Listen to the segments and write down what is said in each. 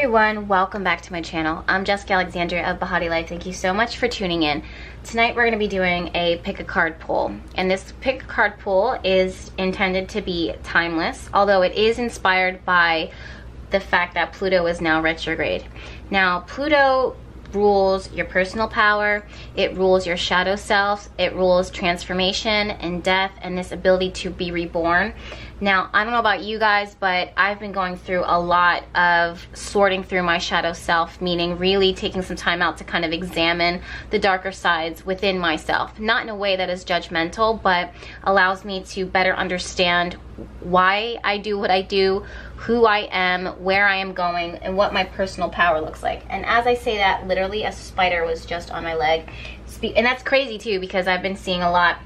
everyone, welcome back to my channel. I'm Jessica Alexandria of behatilife. Thank you so much for tuning in. Tonight we're going to be doing a pick a card pull, and this pick a card pull is intended to be timeless, although it is inspired by the fact that Pluto is now retrograde. Now Pluto rules your personal power, it rules your shadow self, it rules transformation and death and this ability to be reborn. Now, I don't know about you guys, but I've been going through a lot of sorting through my shadow self, meaning really taking some time out to kind of examine the darker sides within myself. Not in a way that is judgmental, but allows me to better understand why I do what I do, who I am, where I am going, and what my personal power looks like. And as I say that, literally a spider was just on my leg. And that's crazy too, because I've been seeing a lot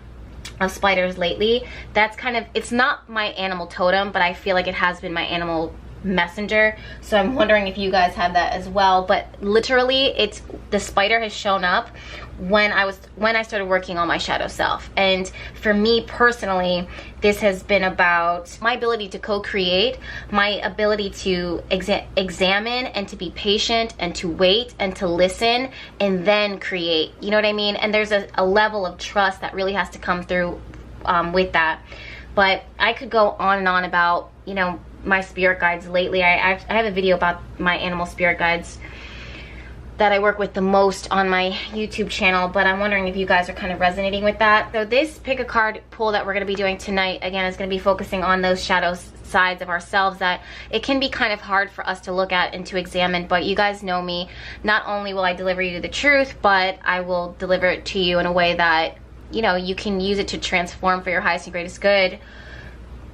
of spiders lately. That's kind of, it's not my animal totem, but I feel like it has been my animal messenger. So I'm wondering if you guys have that as well. But literally, it's, the spider has shown up when I started working on my shadow self. And for me personally, this has been about my ability to co-create, my ability to examine and to be patient and to wait and to listen and then create. You know what I mean? And there's a level of trust that really has to come through with that. But I could go on and on about, you know, my spirit guides lately. I have a video about my animal spirit guides that I work with the most on my YouTube channel, but I'm wondering if you guys are kind of resonating with that. So this pick a card pull that we're going to be doing tonight, again, is going to be focusing on those shadow sides of ourselves that it can be kind of hard for us to look at and to examine. But you guys know me. Not only will I deliver you the truth, but I will deliver it to you in a way that, you know, you can use it to transform for your highest and greatest good.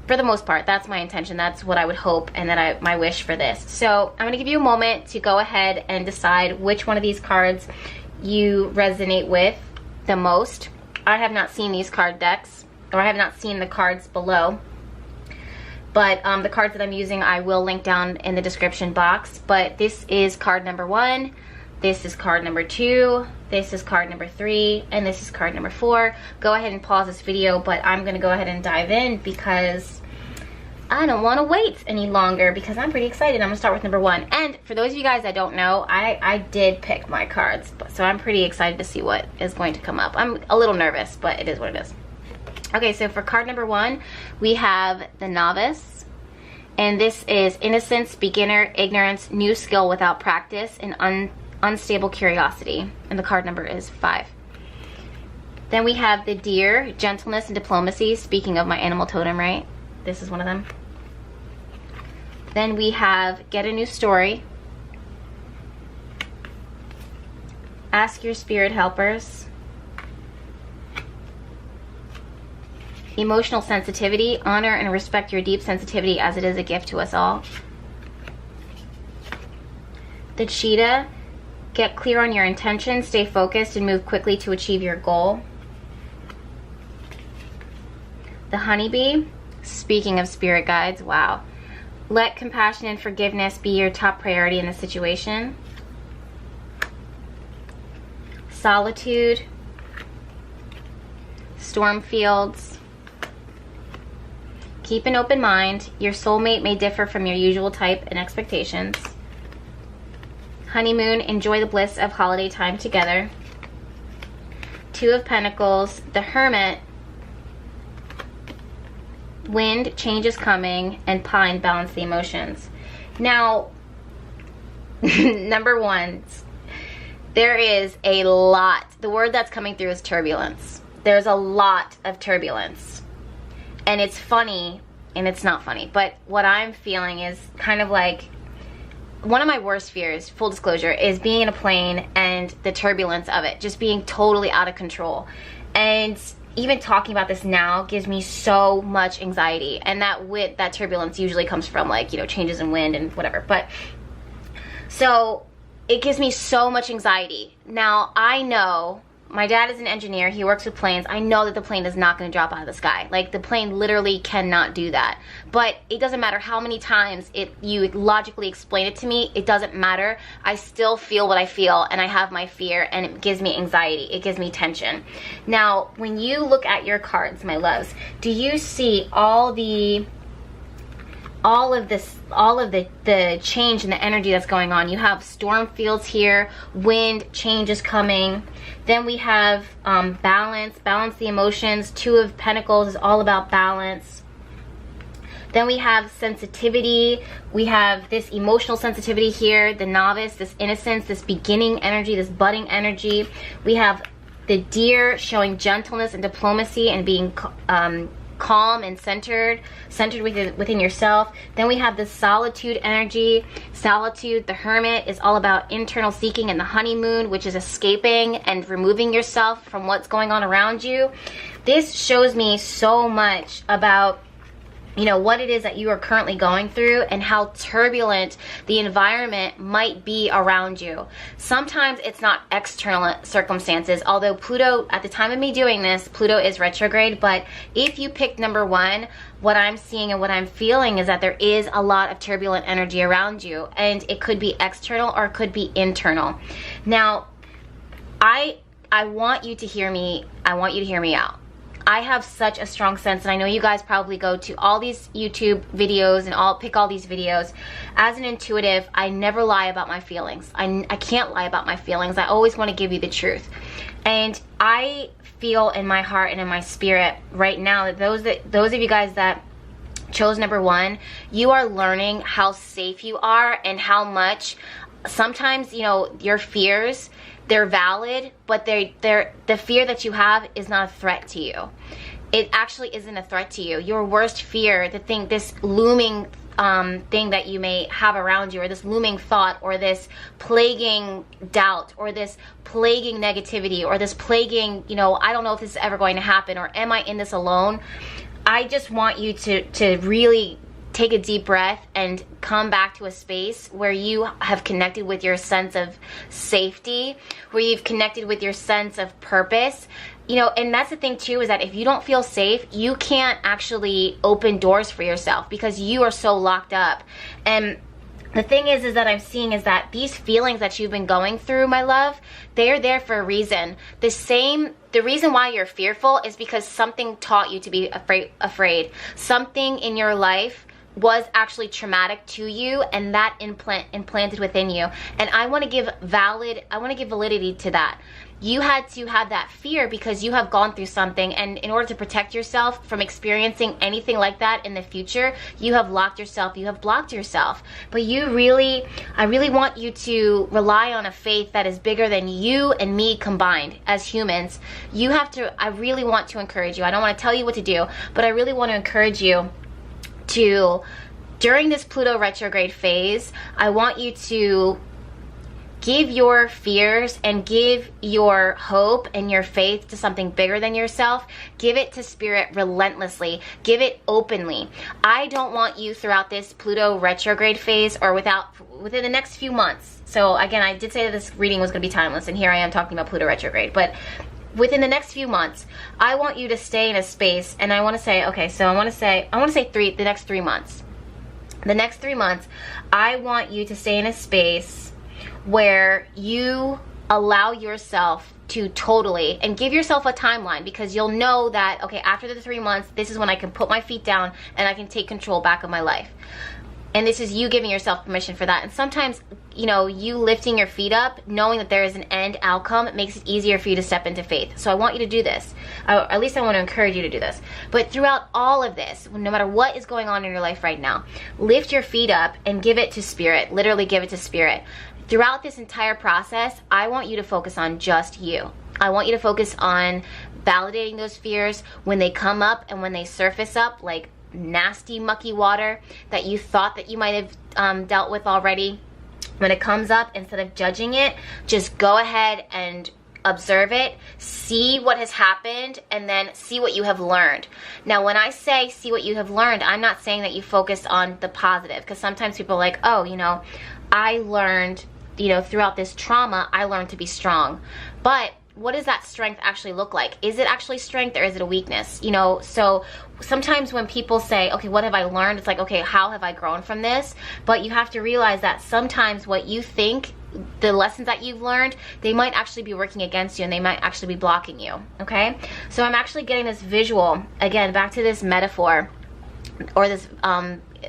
For the most part, that's my intention. That's what I would hope, and that my wish for this. So I'm gonna give you a moment to go ahead and decide which one of these cards you resonate with the most. I have not seen these card decks, or I have not seen the cards below, but the cards that I'm using I will link down in the description box. But this is card number 1, this is card number 2, this is card number 3, and this is card number 4. Go ahead and pause this video, but I'm gonna go ahead and dive in because I don't want to wait any longer, because I'm pretty excited. I'm gonna start with number 1. And for those of you guys that don't know, I did pick my cards, so I'm pretty excited to see what is going to come up. I'm a little nervous, but it is what it is. Okay, so for card number 1, we have the Novice. And this is innocence, beginner, ignorance, new skill without practice, and unstable curiosity. And the card number is 5. Then we have the Deer, gentleness and diplomacy. Speaking of my animal totem, right? This is one of them. Then we have Get a New Story, Ask Your Spirit Helpers, Emotional Sensitivity, honor and respect your deep sensitivity as it is a gift to us all. The Cheetah, get clear on your intentions, stay focused, and move quickly to achieve your goal. The Honeybee, speaking of spirit guides, wow. Let compassion and forgiveness be your top priority in the situation. Solitude, Stormfields, keep an open mind. Your soulmate may differ from your usual type and expectations. Honeymoon, enjoy the bliss of holiday time together. 2 of Pentacles, the Hermit, Wind, change is coming, and Pine, balance the emotions. Now, number 1, there is a lot. The word that's coming through is turbulence. There's a lot of turbulence. And it's funny, and it's not funny, but what I'm feeling is kind of like, one of my worst fears, full disclosure, is being in a plane and the turbulence of it, just being totally out of control. And even talking about this now gives me so much anxiety, and that turbulence usually comes from, like, you know, changes in wind and whatever. But so it gives me so much anxiety. Now, I know my dad is an engineer, he works with planes. I know that the plane is not going to drop out of the sky. Like, the plane literally cannot do that. But it doesn't matter how many times you logically explain it to me, it doesn't matter. I still feel what I feel, and I have my fear, and it gives me anxiety. It gives me tension. Now, when you look at your cards, my loves, do you see all the all of the change in the energy that's going on. You have storm fields here, wind, change is coming. Then we have balance the emotions. Two of Pentacles is all about balance. Then we have sensitivity. We have this emotional sensitivity here, the novice, this innocence, this beginning energy, this budding energy. We have the deer showing gentleness and diplomacy and being calm and centered within yourself. Then we have the solitude energy. Solitude, the hermit, is all about internal seeking, and the honeymoon, which is escaping and removing yourself from what's going on around you. This shows me so much about, you know, what it is that you are currently going through and how turbulent the environment might be around you. Sometimes it's not external circumstances, although Pluto, at the time of me doing this, Pluto is retrograde. But if you picked number one, what I'm seeing and what I'm feeling is that there is a lot of turbulent energy around you, and it could be external or it could be internal. Now, I want you to hear me. I want you to hear me out. I have such a strong sense, and I know you guys probably go to all these YouTube videos and pick all these videos. As an intuitive, I never lie about my feelings. I can't lie about my feelings. I always want to give you the truth. And I feel in my heart and in my spirit right now that those of you guys that chose number one, you are learning how safe you are and how much sometimes, you know, your fears, they're valid, but the fear that you have is not a threat to you. It actually isn't a threat to you. Your worst fear, this looming thing that you may have around you, or this looming thought, or this plaguing doubt, or this plaguing negativity, or this plaguing, you know, I don't know if this is ever going to happen, or am I in this alone? I just want you to really take a deep breath and come back to a space where you have connected with your sense of safety, where you've connected with your sense of purpose. You know, and that's the thing too, is that if you don't feel safe, you can't actually open doors for yourself because you are so locked up. And the thing is that I'm seeing is that these feelings that you've been going through, my love, they're there for a reason. The reason why you're fearful is because something taught you to be afraid. Something in your life was actually traumatic to you, and that implanted within you. And I want to give validity to that. You had to have that fear because you have gone through something, and in order to protect yourself from experiencing anything like that in the future, you have locked yourself, you have blocked yourself. But I really want you to rely on a faith that is bigger than you and me combined as humans. I really want to encourage you. I don't want to tell you what to do, but I really want to encourage you to, during this Pluto retrograde phase, I want you to give your fears and give your hope and your faith to something bigger than yourself. Give it to spirit relentlessly. Give it openly. I don't want you throughout this Pluto retrograde phase or within the next few months. So again, I did say that this reading was going to be timeless, and here I am talking about Pluto retrograde. But within the next few months, I want you to stay in a space, and I want to say, okay, so I want to say the next 3 months. The next 3 months, I want you to stay in a space where you allow yourself to totally, and give yourself a timeline, because you'll know that, okay, after the 3 months, this is when I can put my feet down and I can take control back of my life. And this is you giving yourself permission for that. And sometimes, you know, you lifting your feet up, knowing that there is an end outcome, it makes it easier for you to step into faith. So I want you to do this. At least I want to encourage you to do this. But throughout all of this, no matter what is going on in your life right now, lift your feet up and give it to spirit. Literally give it to spirit. Throughout this entire process, I want you to focus on just you. I want you to focus on validating those fears when they come up and when they surface up, like nasty mucky water that you thought that you might have dealt with already. When it comes up, instead of judging it, just go ahead and observe it, see what has happened, and then see what you have learned. Now, when I say see what you have learned, I'm not saying that you focus on the positive, because sometimes people are like, oh, you know, I learned, you know, throughout this trauma, I learned to be strong. But what does that strength actually look like? Is it actually strength, or is it a weakness? You know, so sometimes when people say, okay, what have I learned? It's like, okay, how have I grown from this? But you have to realize that sometimes what you think, the lessons that you've learned, they might actually be working against you, and they might actually be blocking you, okay? So I'm actually getting this visual, again, back to this metaphor, or this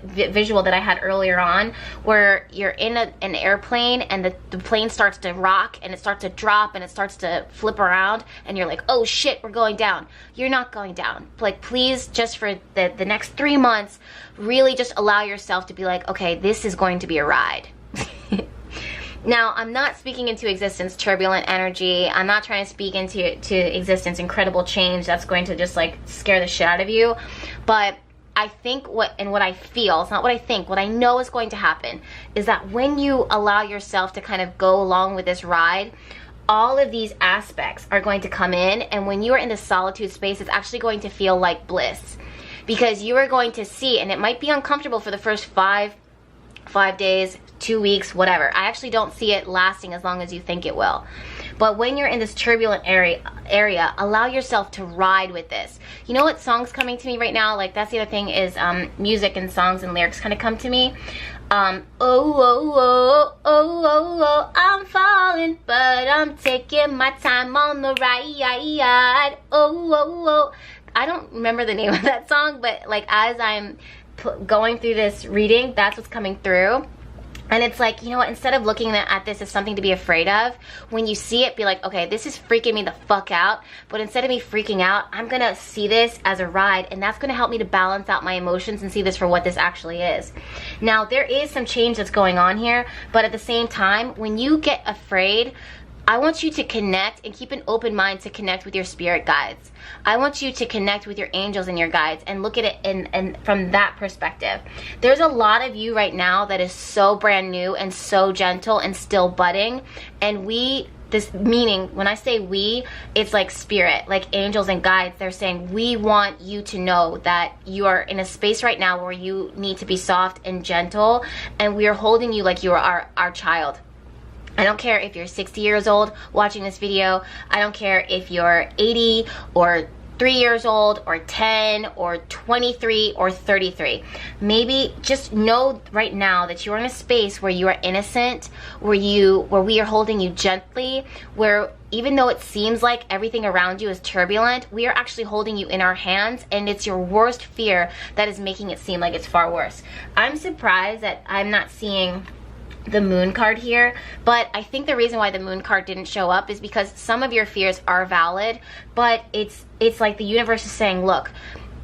visual that I had earlier on, where you're in an airplane and the plane starts to rock and it starts to drop and it starts to flip around and you're like, oh shit, we're going down. You're not going down. Like, please, just for the next 3 months, really just allow yourself to be like, okay, this is going to be a ride. Now, I'm not speaking into existence turbulent energy. I'm not trying to speak into existence incredible change that's going to just like scare the shit out of you. But I think what I feel, it's not what I think, what I know is going to happen is that when you allow yourself to kind of go along with this ride, all of these aspects are going to come in, and when you are in the solitude space, it's actually going to feel like bliss. Because you are going to see, and it might be uncomfortable for the first 5 days, 2 weeks, whatever. I actually don't see it lasting as long as you think it will. But when you're in this turbulent area, allow yourself to ride with this. You know what song's coming to me right now? Like, that's the other thing is music and songs and lyrics kind of come to me. Oh, oh, oh, oh, oh, oh, I'm falling, but I'm taking my time on the ride. Oh, oh, oh. I don't remember the name of that song, but like as I'm going through this reading, that's what's coming through. And it's like, you know what, instead of looking at this as something to be afraid of, when you see it, be like, okay, this is freaking me the fuck out. But instead of me freaking out, I'm gonna see this as a ride, and that's gonna help me to balance out my emotions and see this for what this actually is. Now, there is some change that's going on here, but at the same time, when you get afraid, I want you to connect and keep an open mind to connect with your spirit guides. I want you to connect with your angels and your guides and look at it and from that perspective. There's a lot of you right now that is so brand new and so gentle and still budding. And this meaning, when I say we, it's like spirit, like angels and guides. They're saying, we want you to know that you are in a space right now where you need to be soft and gentle, and we are holding you like you are our child. I don't care if you're 60 years old watching this video. I don't care if you're 80 or 3 years old or 10 or 23 or 33. Maybe just know right now that you're in a space where you are innocent, where we are holding you gently, where even though it seems like everything around you is turbulent, we are actually holding you in our hands, and it's your worst fear that is making it seem like it's far worse. I'm surprised that I'm not seeing the moon card here, but I think the reason why the moon card didn't show up is because some of your fears are valid, but it's like the universe is saying, look,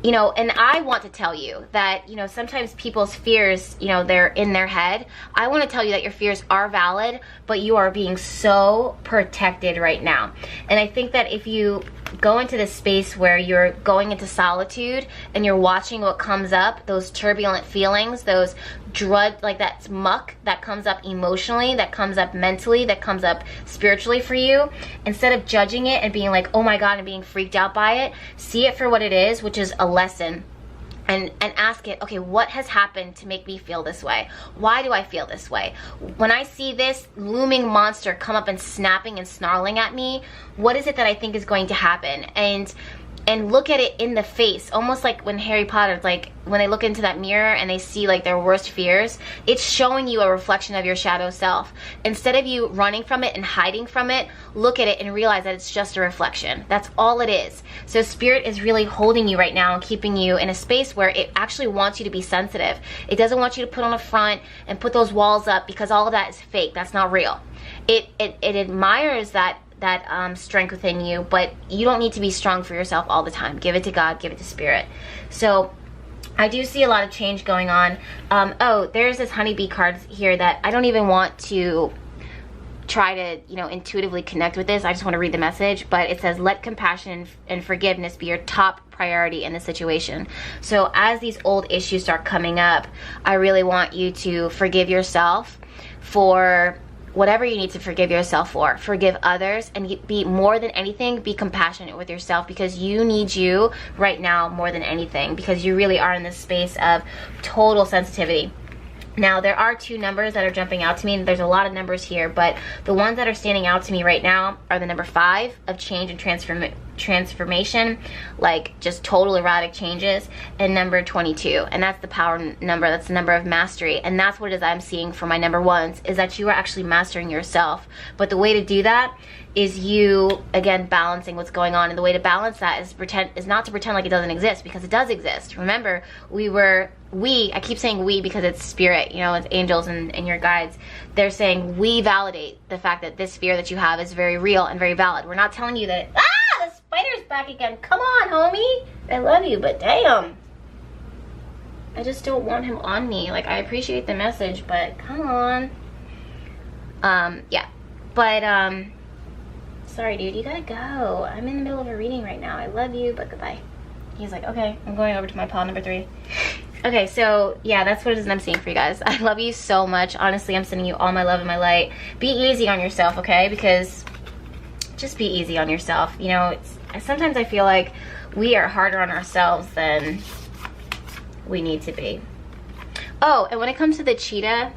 you know, and I want to tell you that, you know, sometimes people's fears, you know, they're in their head. I want to tell you that your fears are valid, but you are being so protected right now. And I think that if you go into this space where you're going into solitude and you're watching what comes up, those turbulent feelings, those like that muck that comes up emotionally, that comes up mentally, that comes up spiritually for you, instead of judging it and being like, oh my God, and being freaked out by it, see it for what it is, which is a lesson. And ask it, okay, what has happened to make me feel this way? Why do I feel this way? When I see this looming monster come up and snapping and snarling at me, what is it that I think is going to happen? And look at it in the face, almost like when Harry Potter, like when they look into that mirror and they see like their worst fears, it's showing you a reflection of your shadow self. Instead of you running from it and hiding from it, look at it and realize that it's just a reflection. That's all it is. So spirit is really holding you right now and keeping you in a space where it actually wants you to be sensitive. It doesn't want you to put on a front and put those walls up, because all of that is fake. That's not real. It admires that strength within you, but you don't need to be strong for yourself all the time. Give it to God, give it to spirit. So I do see a lot of change going on. Oh, there's this honeybee card here that I don't even want to try to, you know, intuitively connect with this. I just want to read the message, but it says, let compassion and forgiveness be your top priority in the situation. So as these old issues start coming up, I really want you to forgive yourself for whatever you need to forgive yourself for. Forgive others, and be, more than anything, be compassionate with yourself, because you need you right now more than anything, because you really are in this space of total sensitivity. Now, there are 2 numbers that are jumping out to me. There's a lot of numbers here, but the ones that are standing out to me right now are the number 5 of change and transformation, like just total erratic changes, and number 22, and that's the power number. That's the number of mastery, and that's what it is I'm seeing for my number 1s, is that you are actually mastering yourself. But the way to do that is you, again, balancing what's going on, and the way to balance that is not to pretend like it doesn't exist, because it does exist. Remember, we were I keep saying we because it's spirit, you know, it's angels and your guides. They're saying we validate the fact that this fear that you have is very real and very valid. We're not telling you that, the spider's back again. Come on, homie. I love you, but damn. I just don't want him on me. Like, I appreciate the message, but come on. Yeah. But, sorry, dude, you gotta go. I'm in the middle of a reading right now. I love you, but goodbye. He's like, okay, I'm going over to my pile number 3. Okay, so, yeah, that's what it is that I'm seeing for you guys. I love you so much. Honestly, I'm sending you all my love and my light. Be easy on yourself, okay? Because just be easy on yourself. You know, sometimes I feel like we are harder on ourselves than we need to be. Oh, and when it comes to the cheetah,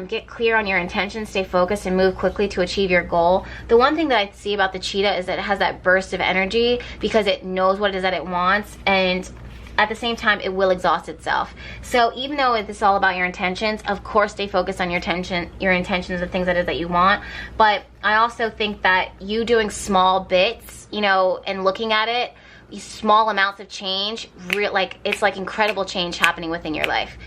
get clear on your intentions, stay focused, and move quickly to achieve your goal. The one thing that I see about the cheetah is that it has that burst of energy because it knows what it is that it wants, and at the same time, it will exhaust itself. So even though it's all about your intentions, of course, stay focused on your intentions, the things that is that you want. But I also think that you doing small bits, you know, and looking at it, small amounts of change, it's like incredible change happening within your life.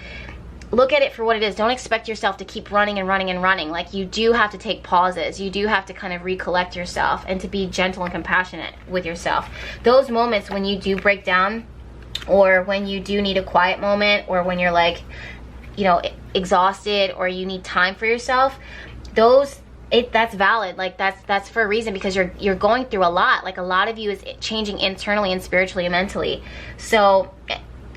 Look at it for what it is. Don't expect yourself to keep running and running and running. Like, you do have to take pauses. You do have to kind of recollect yourself and to be gentle and compassionate with yourself. Those moments when you do break down, or when you do need a quiet moment, or when you're like, you know, exhausted, or you need time for yourself, that's valid. Like, that's for a reason, because you're going through a lot. Like, a lot of you is changing internally and spiritually and mentally. So,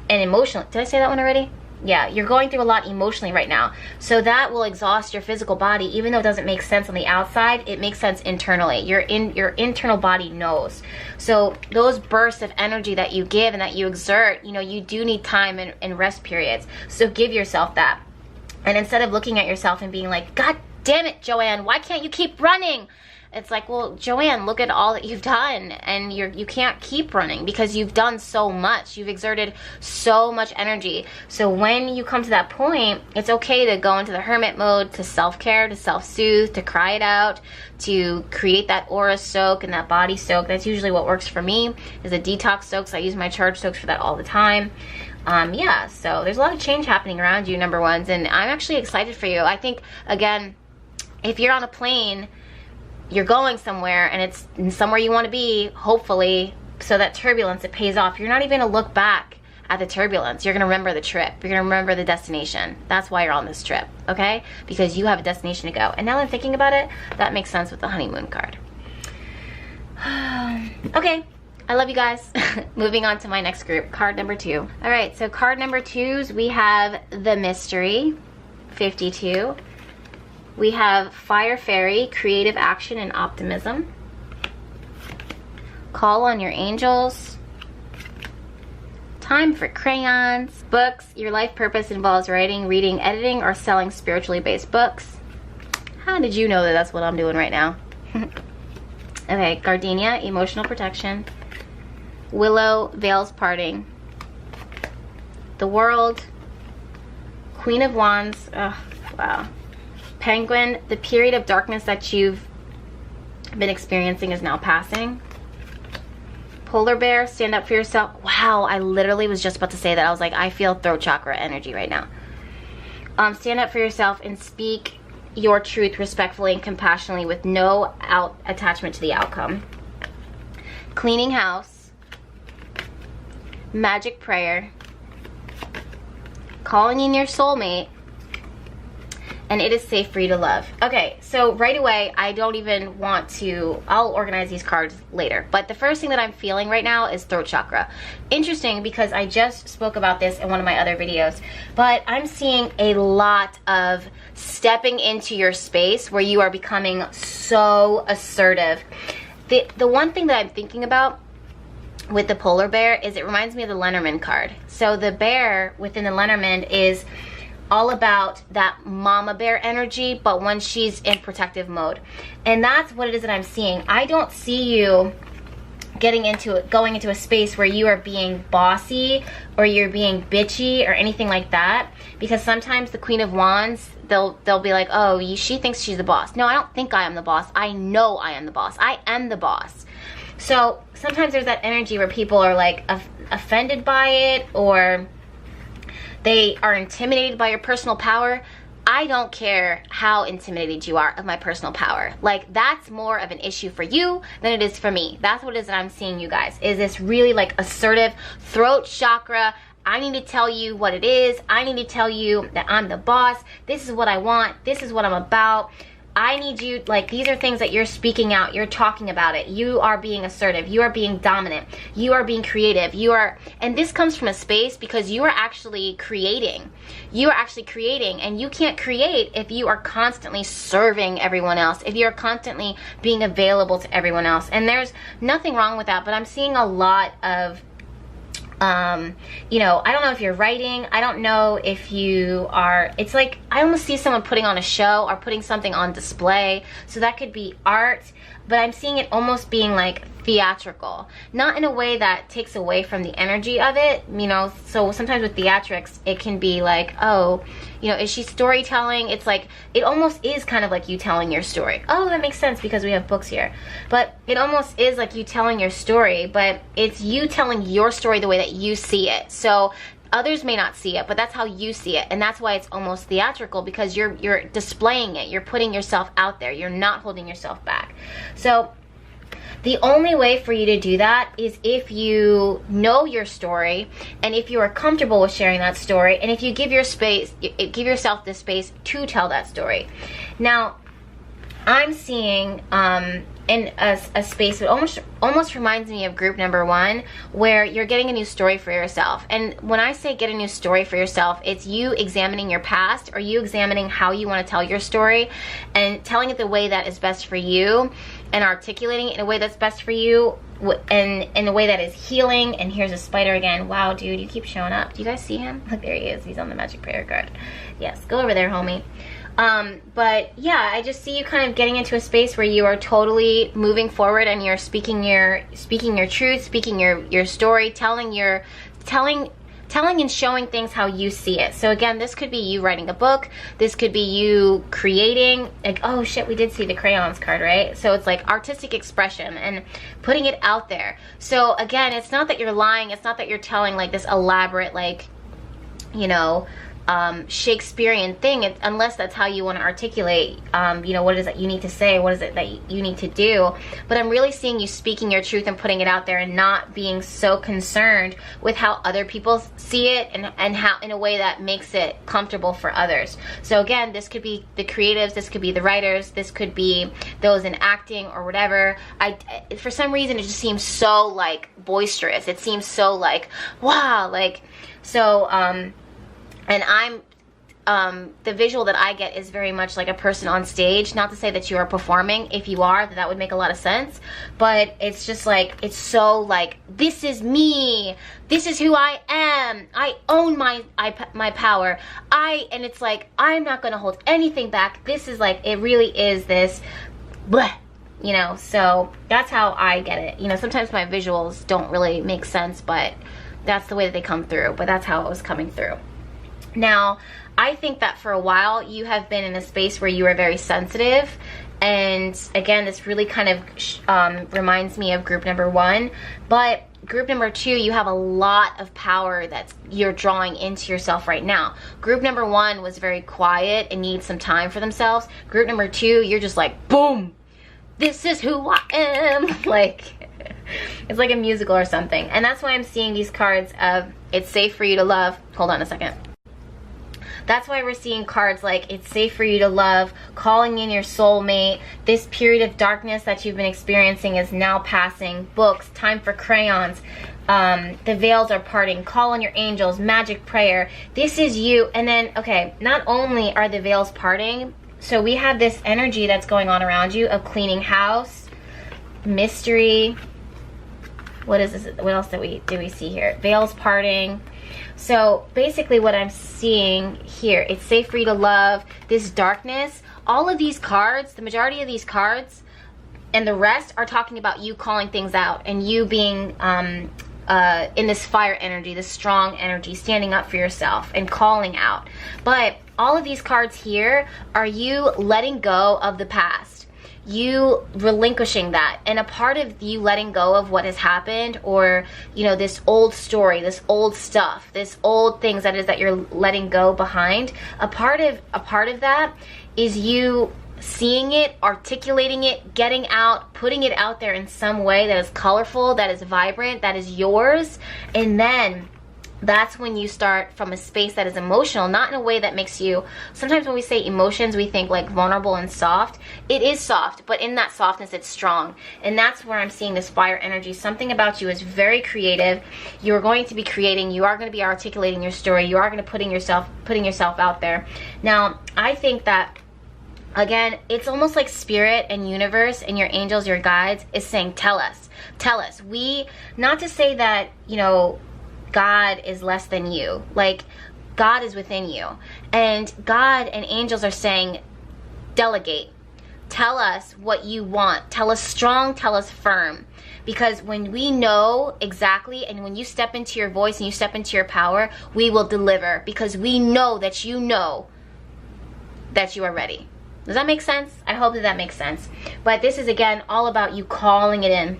and emotionally. Did I say that one already? Yeah, you're going through a lot emotionally right now. So that will exhaust your physical body. Even though it doesn't make sense on the outside, it makes sense internally. Your internal body knows. So those bursts of energy that you give and that you exert, you know, you do need time and rest periods. So give yourself that. And instead of looking at yourself and being like, God damn it, Joanne, why can't you keep running? It's like, well, Joanne, look at all that you've done, and you can't keep running because you've done so much. You've exerted so much energy. So when you come to that point, it's okay to go into the hermit mode, to self-care, to self-soothe, to cry it out, to create that aura soak and that body soak. That's usually what works for me, is a detox soaks. I use my charge soaks for that all the time. Yeah, so there's a lot of change happening around you, number ones, and I'm actually excited for you. I think, again, if you're on a plane, you're going somewhere, and it's somewhere you want to be, hopefully, so that turbulence, it pays off. You're not even going to look back at the turbulence. You're going to remember the trip. You're going to remember the destination. That's why you're on this trip, okay? Because you have a destination to go. And now that I'm thinking about it, that makes sense with the honeymoon card. Okay, I love you guys. Moving on to my next group, card number 2. All right, so card number 2s, we have the Mystery, 52. We have Fire Fairy, Creative Action and Optimism. Call on your angels. Time for crayons. Books, your life purpose involves writing, reading, editing, or selling spiritually based books. How did you know that that's what I'm doing right now? Okay, Gardenia, emotional protection. Willow, veils parting. The World. Queen of Wands. Oh, wow. Penguin, the period of darkness that you've been experiencing is now passing. Polar Bear, stand up for yourself. Wow, I literally was just about to say that. I was like, I feel throat chakra energy right now. Stand up for yourself and speak your truth respectfully and compassionately with no attachment to the outcome. Cleaning house. Magic prayer. Calling in your soulmate. And it is safe for you to love. Okay, so right away, I don't even want to, I'll organize these cards later. But the first thing that I'm feeling right now is throat chakra. Interesting, because I just spoke about this in one of my other videos. But I'm seeing a lot of stepping into your space where you are becoming so assertive. The one thing that I'm thinking about with the polar bear is it reminds me of the Lenormand card. So the bear within the Lenormand is all about that mama bear energy, but when she's in protective mode. And that's what it is that I'm seeing. I don't see you going into a space where you are being bossy or you're being bitchy or anything like that, because sometimes the Queen of Wands, they'll be like, oh, she thinks she's the boss. No, I don't think I am the boss. I know I am the boss. I am the boss. So sometimes there's that energy where people are like offended by it, or they are intimidated by your personal power. I don't care how intimidated you are of my personal power. Like, that's more of an issue for you than it is for me. That's what it is that I'm seeing, you guys, is this really like assertive throat chakra. I need to tell you what it is. I need to tell you that I'm the boss. This is what I want. This is what I'm about. I need you, like, these are things that you're speaking out, you're talking about it, you are being assertive, you are being dominant, you are being creative, you are, and this comes from a space because you are actually creating. You are actually creating, and you can't create if you are constantly serving everyone else, if you're constantly being available to everyone else. And there's nothing wrong with that, but I'm seeing a lot of you know, I don't know if you're writing, I don't know if you are, it's like, I almost see someone putting on a show or putting something on display, so that could be art, but I'm seeing it almost being like theatrical, not in a way that takes away from the energy of it, you know. So sometimes with theatrics, it can be like, oh, you know, is she storytelling? It's like, it almost is kind of like you telling your story. Oh, that makes sense because we have books here. But it almost is like you telling your story, but it's you telling your story the way that you see it. So others may not see it, but that's how you see it, and that's why it's almost theatrical, because you're displaying it, you're putting yourself out there, you're not holding yourself back. So the only way for you to do that is if you know your story, and if you are comfortable with sharing that story, and if you give yourself the space to tell that story. Now, I'm seeing in a space that almost reminds me of group number 1, where you're getting a new story for yourself. And when I say get a new story for yourself, it's you examining your past, or you examining how you want to tell your story, and telling it the way that is best for you, and articulating it in a way that's best for you, and in a way that is healing. And here's a spider again. Wow, dude, you keep showing up. Do you guys see him? Look, there he is. He's on the magic prayer card. Yes, go over there, homie. But yeah, I just see you kind of getting into a space where you are totally moving forward, and you're speaking your truth, speaking your story, telling and showing things how you see it. So again, this could be you writing a book, this could be you creating, like, oh shit, we did see the crayons card, right? So it's like artistic expression and putting it out there. So again, it's not that you're lying, it's not that you're telling like this elaborate, like, you know, Shakespearean thing, unless that's how you want to articulate, you know, what is it you need to say, what is it that you need to do. But I'm really seeing you speaking your truth and putting it out there, and not being so concerned with how other people see it, and how, in a way that makes it comfortable for others. So again, this could be the creatives, this could be the writers, this could be those in acting or whatever. For some reason, it just seems so like boisterous, it seems so like, wow, like, so and the visual that I get is very much like a person on stage. Not to say that you are performing. If you are, that would make a lot of sense. But it's just like, it's so like, this is me. This is who I am. I own my power. And it's like, I'm not going to hold anything back. This is like, it really is this, bleh, you know. So that's how I get it. You know, sometimes my visuals don't really make sense, but that's the way that they come through. But that's how it was coming through. Now, I think that for a while you have been in a space where you are very sensitive, and again, this really kind of reminds me of group number 1, but group number 2, you have a lot of power that you're drawing into yourself right now. Group number 1 was very quiet and needs some time for themselves. Group number 2, you're just like, boom, this is who I am. Like, it's like a musical or something. And that's why I'm seeing these cards of, it's safe for you to love. Hold on a second. That's why we're seeing cards like, it's safe for you to love, calling in your soulmate, this period of darkness that you've been experiencing is now passing, books, time for crayons, the veils are parting, call on your angels, magic prayer, this is you. And then, okay, not only are the veils parting, so we have this energy that's going on around you of cleaning house, mystery, what is this, what else do we see here? Veils parting. So basically what I'm seeing here, it's safe for you to love, this darkness, all of these cards, the majority of these cards and the rest are talking about you calling things out, and you being in this fire energy, this strong energy, standing up for yourself and calling out. But all of these cards here are you letting go of the past. you relinquishing that, and a part of you letting go of what has happened, or you know, this old story, this old stuff, this old things that you're letting go behind. A part of that is you seeing it, articulating it, getting out, putting it out there in some way that is colorful, that is vibrant, that is yours. And then that's when you start from a space that is emotional, not in a way that makes you, sometimes when we say emotions, we think like vulnerable and soft. It is soft, but in that softness, it's strong. And that's where I'm seeing this fire energy. Something about you is very creative. You're going to be creating, you are going to be articulating your story, you are going to putting yourself out there. Now, I think that, again, it's almost like spirit and universe and your angels, your guides, is saying, tell us. We, not to say that, you know, God is less than you. Like, God is within you. And God and angels are saying, delegate. Tell us what you want. Tell us strong, tell us firm. Because when we know exactly, and when you step into your voice and you step into your power, we will deliver. Because we know that you are ready. Does that make sense? I hope that makes sense. But this is, again, all about you calling it in.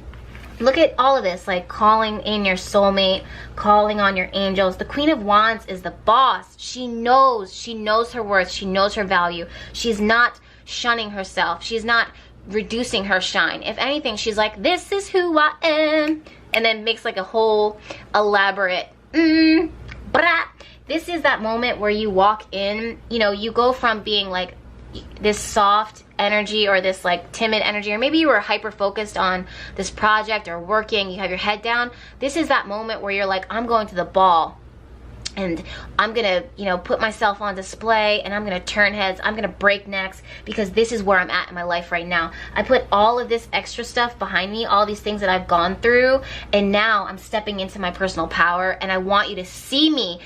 Look at all of this, like calling in your soulmate, calling on your angels. The Queen of Wands is the boss. She knows her worth. She knows her value. She's not shunning herself. She's not reducing her shine. If anything, she's like, this is who I am. And then makes like a whole elaborate, brah. This is that moment where you walk in, you know, you go from being like this soft energy or this like timid energy, or maybe you were hyper focused on this project or working, you have your head down. This is that moment where you're like, I'm going to the ball and I'm gonna, you know, put myself on display, and I'm gonna turn heads, I'm gonna break necks, because this is where I'm at in my life right now. I put all of this extra stuff behind me, all these things that I've gone through, and now I'm stepping into my personal power, and I want you to see me,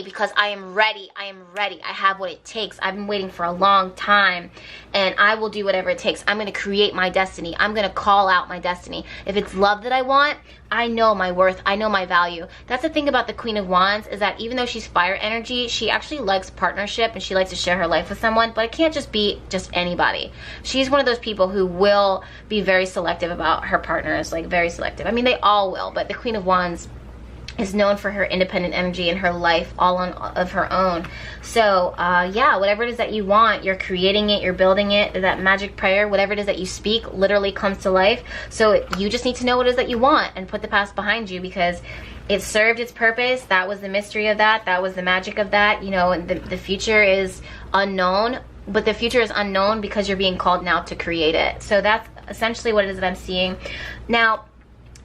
because I am ready, I have what it takes. I've been waiting for a long time, and I will do whatever it takes. I'm gonna create my destiny. I'm gonna call out my destiny. If it's love that I want, I know my worth, I know my value. That's the thing about the Queen of Wands, is that even though she's fire energy, she actually likes partnership and she likes to share her life with someone, but it can't just be just anybody. She's one of those people who will be very selective about her partners, like very selective. I mean, they all will, but the Queen of Wands is known for her independent energy and her life all of her own. So yeah, whatever it is that you want, you're creating it, you're building it. That magic prayer, whatever it is that you speak, literally comes to life. So you just need to know what it is that you want and put the past behind you, because it served its purpose. That was the mystery of that. That was the magic of that. You know, and the future is unknown, but the future is unknown because you're being called now to create it. So that's essentially what it is that I'm seeing. Now,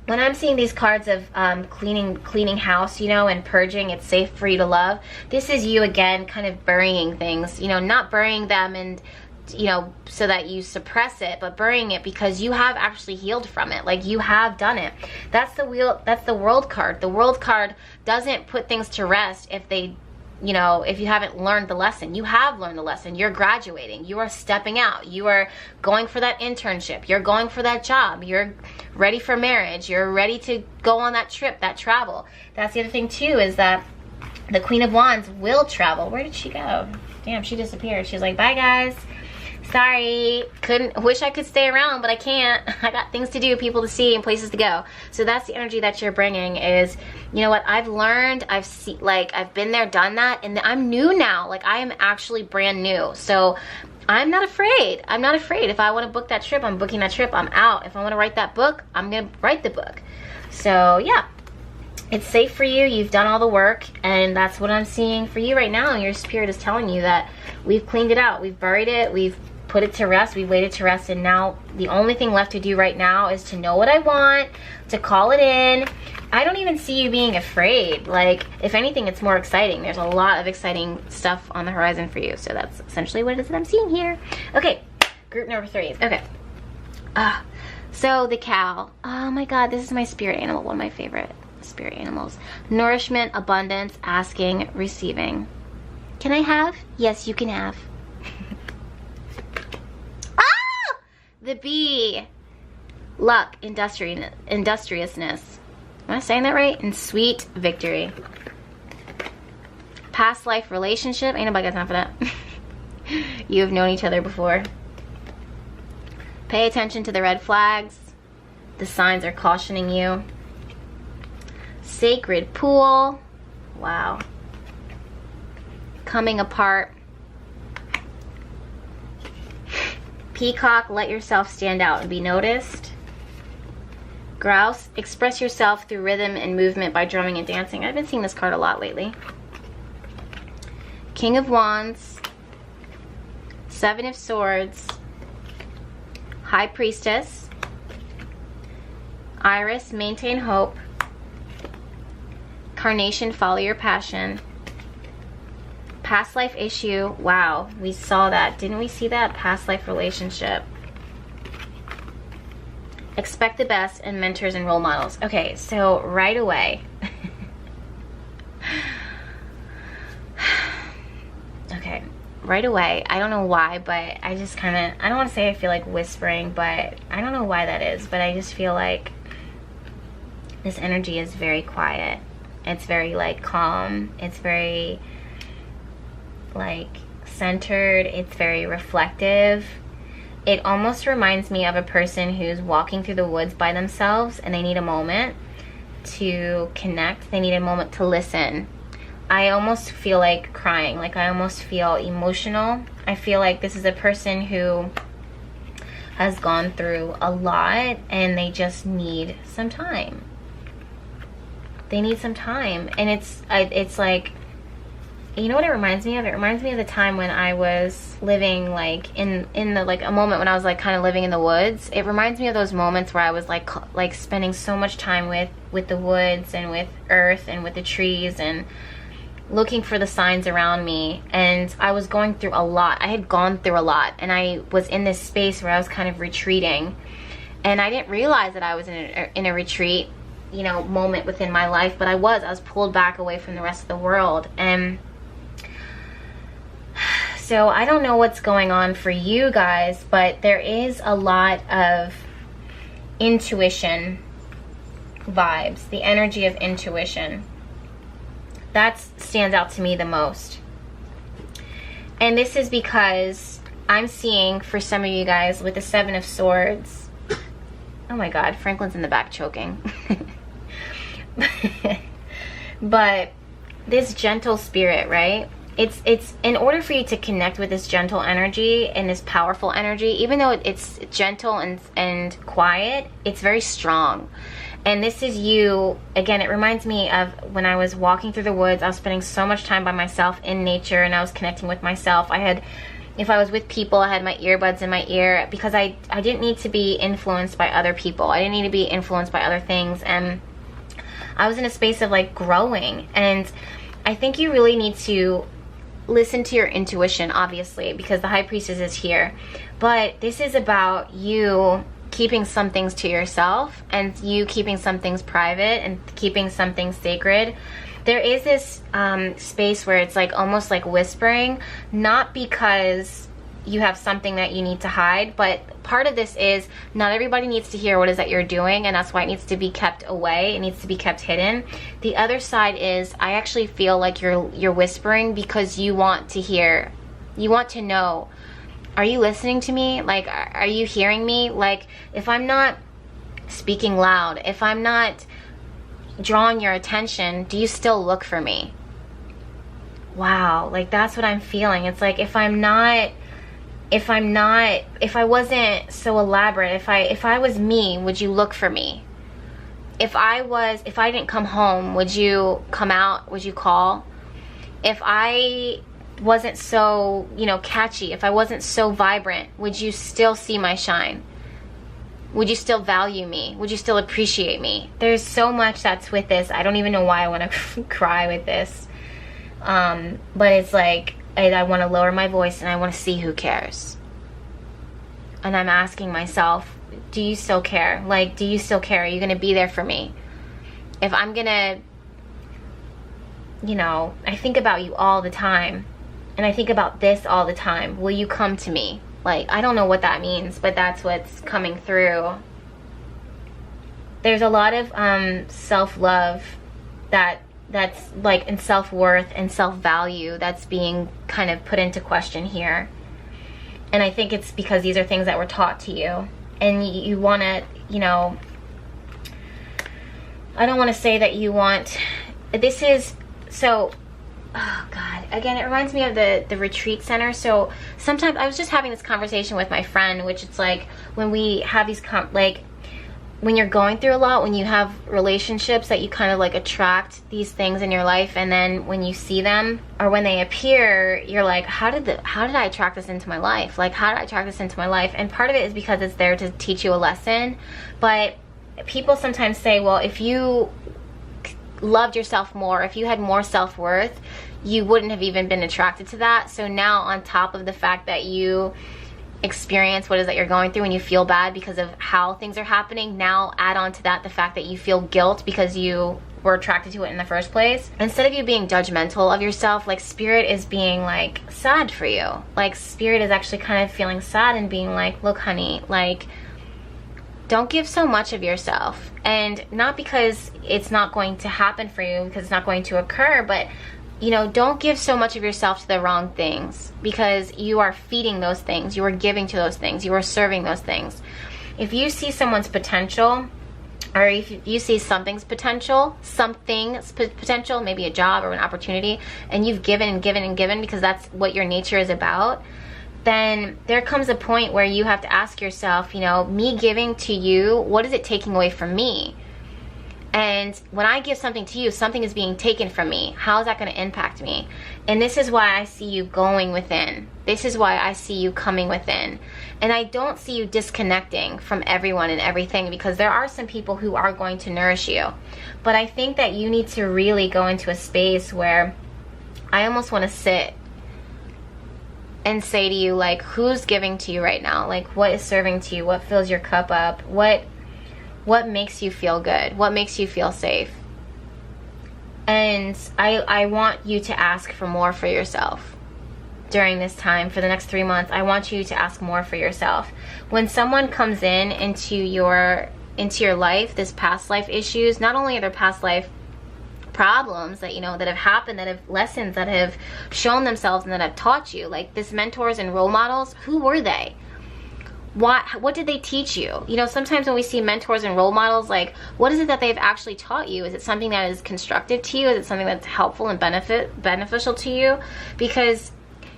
when I'm seeing these cards of cleaning house, you know, and purging, it's safe for you to love. This is you, again, kind of burying things, you know, not burying them and, you know, so that you suppress it, but burying it because you have actually healed from it. Like, you have done it. That's the World card. The World card doesn't put things to rest if they, you know, if you haven't learned the lesson. You have learned the lesson. You're graduating. You are stepping out. You are going for that internship. You're going for that job. You're ready for marriage. You're ready to go on that trip, that travel. That's the other thing too, is that the Queen of Wands will travel. Where did she go? Damn, she disappeared. She's like, bye guys. Sorry, wish I could stay around, but I can't. I got things to do, people to see, and places to go. So that's the energy that you're bringing, is, you know what, I've learned, I've seen, like, I've been there, done that, and I'm new now. Like, I am actually brand new. So I'm not afraid. I'm not afraid. If I want to book that trip, I'm booking that trip. I'm out. If I want to write that book, I'm going to write the book. So yeah, it's safe for you. You've done all the work, and that's what I'm seeing for you right now. And your spirit is telling you that we've cleaned it out. We've buried it. We've put it to rest. We've laid it to rest, and now the only thing left to do right now is to know what I want, to call it in. I don't even see you being afraid. Like, if anything, it's more exciting. There's a lot of exciting stuff on the horizon for you. So that's essentially what it is that I'm seeing here. Okay, group number 3. Okay. So the cow. Oh my God, this is my spirit animal. One of my favorite spirit animals. Nourishment, abundance, asking, receiving. Can I have? Yes, you can have. The bee. Luck, industriousness. Am I saying that right? And sweet victory. Past life relationship. Ain't nobody got time for that. You have known each other before. Pay attention to the red flags. The signs are cautioning you. Sacred pool. Wow. Coming apart. Peacock, let yourself stand out and be noticed. Grouse, express yourself through rhythm and movement by drumming and dancing. I've been seeing this card a lot lately. King of Wands. Seven of Swords. High Priestess. Iris, maintain hope. Carnation, follow your passion. Past life issue. Wow, we saw that. Didn't we see that? Past life relationship. Expect the best and mentors and role models. Okay, so right away. Okay, right away. I don't know why, but I just kind of, I don't want to say I feel like whispering, but I don't know why that is, but I just feel like this energy is very quiet. It's very like calm. It's very like centered. It's very reflective. It almost reminds me of a person who's walking through the woods by themselves and they need a moment to connect. They need a moment to listen. I almost feel like crying. Like I almost feel emotional. I feel like this is a person who has gone through a lot and they just need some time. They need some time. And it's like, you know what it reminds me of? It reminds me of the time when I was living like in the like a moment when I was like kind of living in the woods. It reminds me of those moments where I was like spending so much time with the woods and with earth and with the trees and looking for the signs around me. And I was going through a lot. I had gone through a lot and I was in this space where I was kind of retreating, and I didn't realize that I was in a retreat, you know, moment within my life, but I was pulled back away from the rest of the world. And so I don't know what's going on for you guys, but there is a lot of intuition vibes, the energy of intuition. That stands out to me the most. And this is because I'm seeing for some of you guys with the Seven of Swords. Oh my God, Franklin's in the back choking. But this gentle spirit, right? It's in order for you to connect with this gentle energy and this powerful energy, even though it's gentle and quiet, it's very strong. And this is you, again, it reminds me of when I was walking through the woods. I was spending so much time by myself in nature and I was connecting with myself. If I was with people, I had my earbuds in my ear because I didn't need to be influenced by other people. I didn't need to be influenced by other things. And I was in a space of like growing. And I think you really need to listen to your intuition, obviously, because the High Priestess is here. But this is about you keeping some things to yourself and you keeping some things private and keeping some things sacred. There is this space where it's like almost like whispering, not because you have something that you need to hide, but part of this is not everybody needs to hear what it is that you're doing, and that's why it needs to be kept away. It needs to be kept hidden. The other side is I actually feel like you're whispering because you want to hear, you want to know, are you listening to me? Like, are you hearing me? Like, if I'm not speaking loud, if I'm not drawing your attention, do you still look for me? Wow, like that's what I'm feeling. It's like if I wasn't so elaborate, if I was me, would you look for me? If I didn't come home, would you come out? Would you call? If I wasn't so, you know, catchy, if I wasn't so vibrant, would you still see my shine? Would you still value me? Would you still appreciate me? There's so much that's with this. I don't even know why I want to cry with this. But it's like, I want to lower my voice and I want to see who cares. And I'm asking myself, do you still care? Like, do you still care? Are you going to be there for me? If I'm going to, you know, I think about you all the time. And I think about this all the time. Will you come to me? Like, I don't know what that means, but that's what's coming through. There's a lot of self-love that's like, in self-worth and self-value that's being kind of put into question here. And I think it's because these are things that were taught to you. and you want to, you know, I don't want to say that you want, this is, so, oh God, again, it reminds me of the retreat center. So sometimes, I was just having this conversation with my friend, which it's like, when we have these, like, when you're going through a lot, when you have relationships that you kind of like attract these things in your life, and then when you see them or when they appear, you're like, how did I attract this into my life? Like, how did I attract this into my life? And part of it is because it's there to teach you a lesson. But people sometimes say, well, if you loved yourself more, if you had more self-worth, you wouldn't have even been attracted to that. So now, on top of the fact that you experience what it is that you're going through and you feel bad because of how things are happening, now add on to that the fact that you feel guilt because you were attracted to it in the first place. Instead of you being judgmental of yourself, like, spirit is being like sad for you. Like, spirit is actually kind of feeling sad and being like, look honey, like, don't give so much of yourself. And not because it's not going to happen for you, because it's not going to occur, but you know, don't give so much of yourself to the wrong things, because you are feeding those things, you are giving to those things, you are serving those things. If you see someone's potential, or if you see something's potential, maybe a job or an opportunity, and you've given and given and given because that's what your nature is about, then there comes a point where you have to ask yourself, you know, me giving to you, what is it taking away from me? And when I give something to you, something is being taken from me. How is that going to impact me? And this is why I see you going within. This is why I see you coming within. And I don't see you disconnecting from everyone and everything, because there are some people who are going to nourish you. But I think that you need to really go into a space where I almost want to sit and say to you, like, who's giving to you right now? Like, what is serving to you? What fills your cup up? What makes you feel good? What makes you feel safe? And I want you to ask for more for yourself during this time. For the next 3 months, I want you to ask more for yourself. When someone comes into your life, this past life issues, not only are there past life problems that, you know, that have happened, that have lessons that have shown themselves and that have taught you, like this mentors and role models, who were they? What did they teach you? You know, sometimes when we see mentors and role models, like, what is it that they've actually taught you? Is it something that is constructive to you? Is it something that's helpful and beneficial to you? Because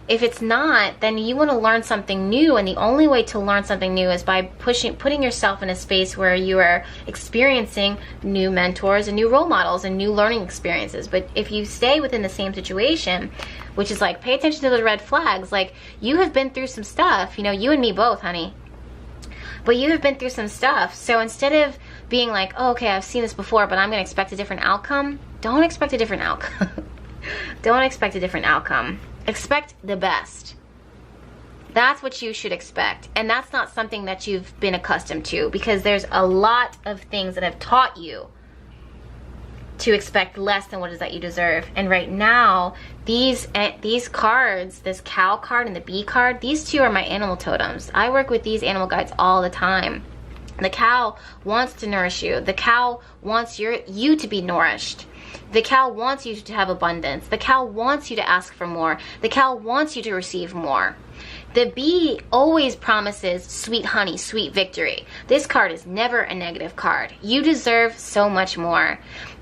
if it's not, then you want to learn something new, and the only way to learn something new is by putting yourself in a space where you are experiencing new mentors and new role models and new learning experiences. But if you stay within the same situation, which is like, pay attention to the red flags, like, you have been through some stuff, you know, you and me both, honey. But you have been through some stuff. So instead of being like, oh, okay, I've seen this before, but I'm going to expect a different outcome, don't expect a different outcome. Don't expect a different outcome. Expect the best. That's what you should expect. And that's not something that you've been accustomed to, because there's a lot of things that have taught you to expect less than what it is that you deserve. And right now, these cards, this cow card and the bee card, these two are my animal totems. I work with these animal guides all the time. The cow wants to nourish you. The cow wants you to be nourished. The cow wants you to have abundance. The cow wants you to ask for more. The cow wants you to receive more. The bee always promises sweet honey, sweet victory. This card is never a negative card. You deserve so much more.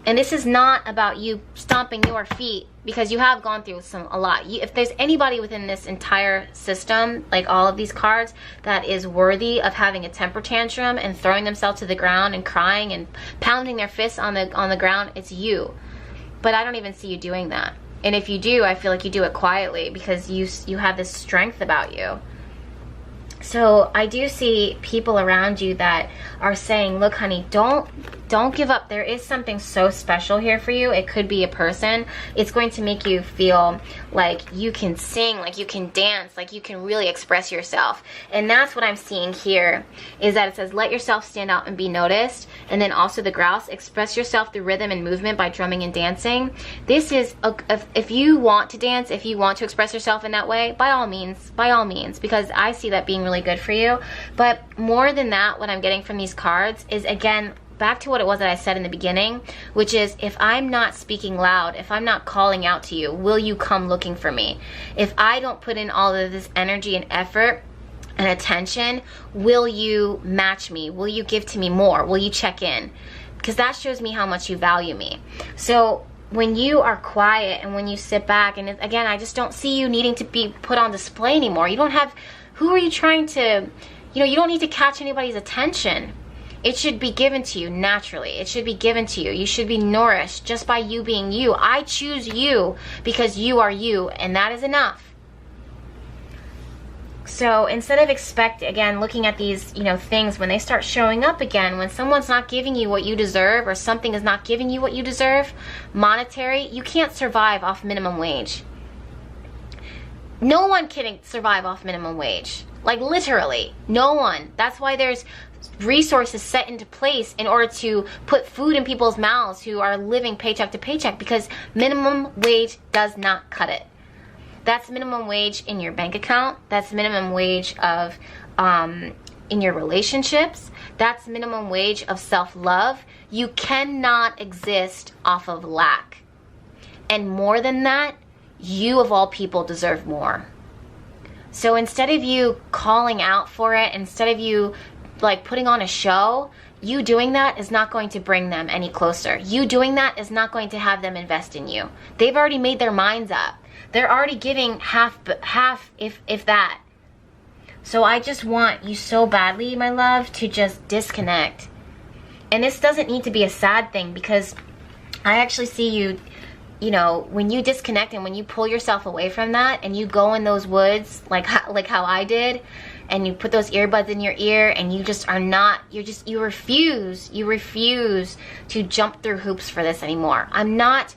And this is not about you stomping your feet, because you have gone through a lot. If there's anybody within this entire system, like all of these cards, that is worthy of having a temper tantrum and throwing themselves to the ground and crying and pounding their fists on the ground, it's you. But I don't even see you doing that. And if you do, I feel like you do it quietly, because you have this strength about you. So I do see people around you that are saying, look, honey, don't give up. There is something so special here for you. It could be a person. It's going to make you feel like you can sing, like you can dance, like you can really express yourself. And that's what I'm seeing here, is that it says, let yourself stand out and be noticed. And then also the grouse, express yourself through rhythm and movement by drumming and dancing. This is, if you want to dance, if you want to express yourself in that way, by all means, because I see that being really good for you. But more than that, what I'm getting from these cards is, again, back to what it was that I said in the beginning, which is, if I'm not speaking loud, if I'm not calling out to you, will you come looking for me? If I don't put in all of this energy and effort and attention, will you match me? Will you give to me more? Will you check in? Because that shows me how much you value me. So when you are quiet and when you sit back, and again, I just don't see you needing to be put on display anymore. You don't have, who are you trying to, you don't need to catch anybody's attention. It should be given to you naturally. It should be given to you. You should be nourished just by you being you. I choose you because you are you, and that is enough. So instead of again, looking at these, things, when they start showing up again, when someone's not giving you what you deserve, or something is not giving you what you deserve, monetary, you can't survive off minimum wage. No one can survive off minimum wage. Like literally, no one. That's why there's resources set into place in order to put food in people's mouths who are living paycheck to paycheck, because minimum wage does not cut it. That's minimum wage in your bank account. That's minimum wage of in your relationships. That's minimum wage of self-love. You cannot exist off of lack. And more than that, you of all people deserve more. So instead of you calling out for it, instead of you like putting on a show, you doing that is not going to bring them any closer. You doing that is not going to have them invest in you. They've already made their minds up. They're already giving half if that. So I just want you so badly, my love, to just disconnect. And this doesn't need to be a sad thing, because I actually see you, when you disconnect and when you pull yourself away from that and you go in those woods like how I did, and you put those earbuds in your ear and you just are not, you refuse to jump through hoops for this anymore. I'm not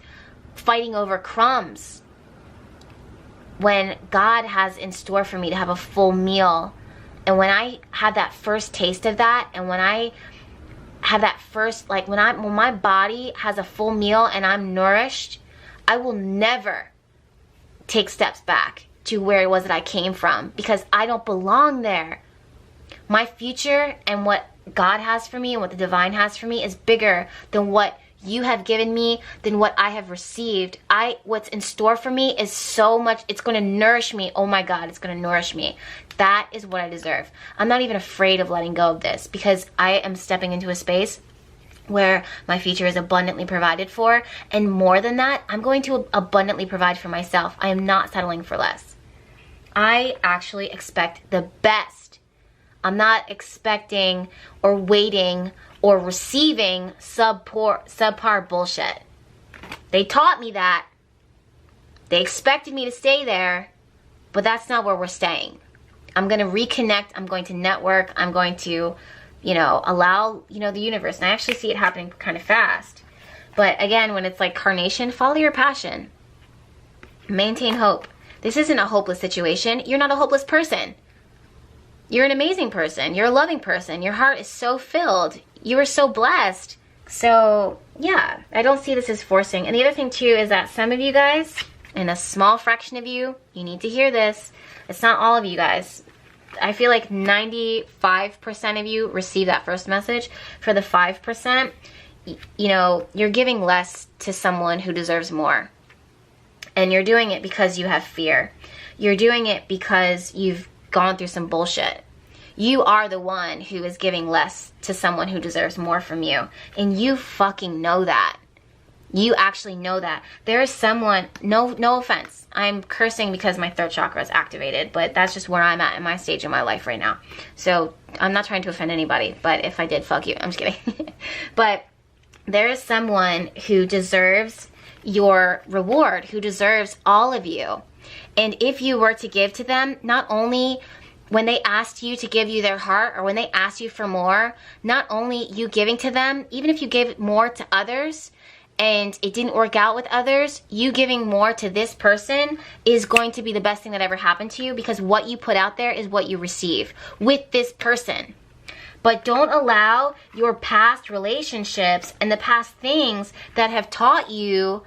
fighting over crumbs when God has in store for me to have a full meal. And when I had that first taste of that, and when I have that first, like when my body has a full meal and I'm nourished, I will never take steps back to where it was that I came from, because I don't belong there. My future and what God has for me and what the divine has for me is bigger than what you have given me, than what I have received. What's in store for me is so much. It's going to nourish me. Oh my God, it's going to nourish me. That is what I deserve. I'm not even afraid of letting go of this, because I am stepping into a space where my future is abundantly provided for. And more than that, I'm going to abundantly provide for myself. I am not settling for less. I actually expect the best. I'm not expecting or waiting or receiving subpar bullshit. They taught me that. They expected me to stay there, but that's not where we're staying. I'm going to reconnect. I'm going to network. I'm going to, allow, the universe. And I actually see it happening kind of fast. But again, when it's like carnation, follow your passion. Maintain hope. This isn't a hopeless situation. You're not a hopeless person. You're an amazing person. You're a loving person. Your heart is so filled. You are so blessed. So yeah, I don't see this as forcing. And the other thing too is that some of you guys, and a small fraction of you, you need to hear this. It's not all of you guys. I feel like 95% of you receive that first message. For the 5%, you're giving less to someone who deserves more. And you're doing it because you have fear. You're doing it because you've gone through some bullshit. You are the one who is giving less to someone who deserves more from you. And you fucking know that. You actually know that. There is someone, no offense. I'm cursing because my third chakra is activated, but that's just where I'm at in my stage of my life right now. So I'm not trying to offend anybody, but if I did, fuck you. I'm just kidding. But there is someone who deserves your reward, who deserves all of you. And if you were to give to them, not only when they asked you to give you their heart, or when they asked you for more, not only you giving to them, even if you give more to others and it didn't work out with others, you giving more to this person is going to be the best thing that ever happened to you, because what you put out there is what you receive with this person. But don't allow your past relationships and the past things that have taught you